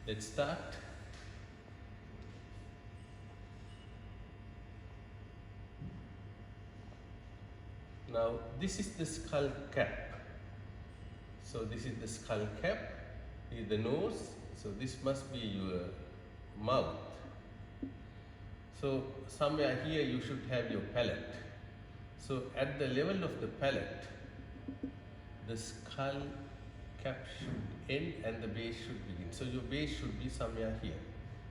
Let's start. Now this is the skull cap. So this is the skull cap, this is the nose, so this must be your mouth. So somewhere here you should have your palate. So at the level of the palate, the skull cap should end and the base should begin. So your base should be somewhere here.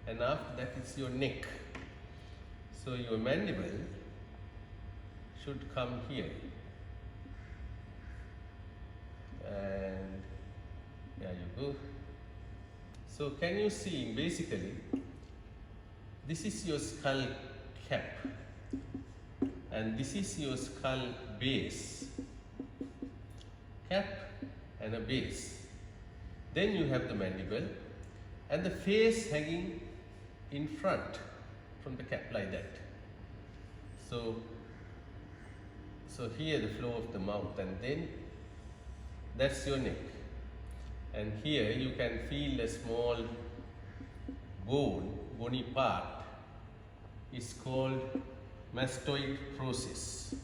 And after that it's your neck. So your mandible should come here. And there you go. So can you see, basically, this is your skull cap and this is your skull base. Cap and a base. Then you have the mandible and the face hanging in front from the cap like that. So here the flow of the mouth, and then that's your neck. And here you can feel a small bony part is called mastoid process.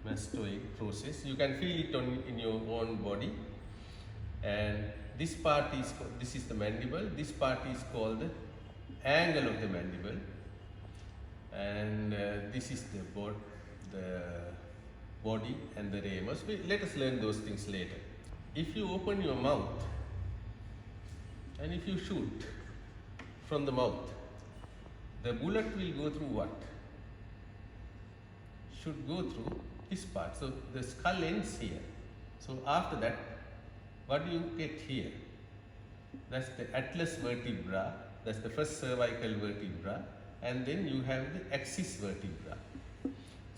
Mastoid process. You can feel it in your own body. And this part is, this is the mandible. This part is called the angle of the mandible. And this is the body and the ramus. Let us learn those things later. If you open your mouth and if you shoot from the mouth, the bullet will go through what? Should go through this part. So the skull ends here. So after that, what do you get here? That's the atlas vertebra. That's the first cervical vertebra. And then you have the axis vertebra.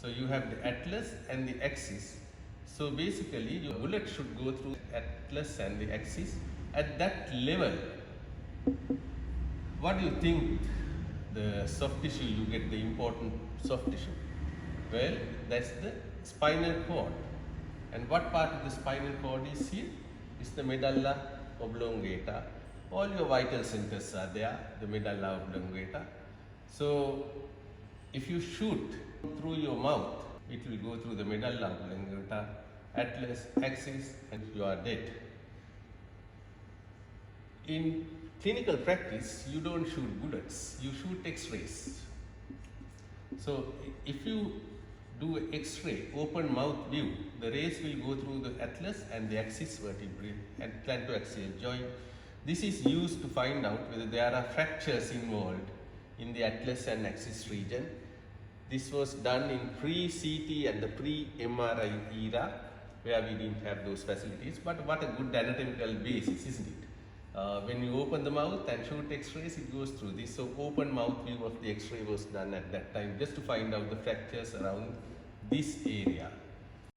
So you have the atlas and the axis. So basically your bullet should go through atlas and the axis. At that level, what do you think the soft tissue, you get the important soft tissue? Well, that's the spinal cord. And what part of the spinal cord is here? It's the medulla oblongata. All your vital centers are there, the medulla oblongata. So if you shoot through your mouth, it will go through the medulla oblongata, atlas, axis, and you are dead. In clinical practice, you don't shoot bullets, you shoot X-rays. So if you do an X-ray, open mouth view, the rays will go through the atlas and the axis vertebrae and atlantoaxial joint. This is used to find out whether there are fractures involved in the atlas and axis region. This was done in pre-CT and the pre-MRI era, where we didn't have those facilities. But what a good anatomical basis, isn't it? When you open the mouth and shoot X-rays, it goes through this. So open mouth view of the X-ray was done at that time, just to find out the fractures around this area.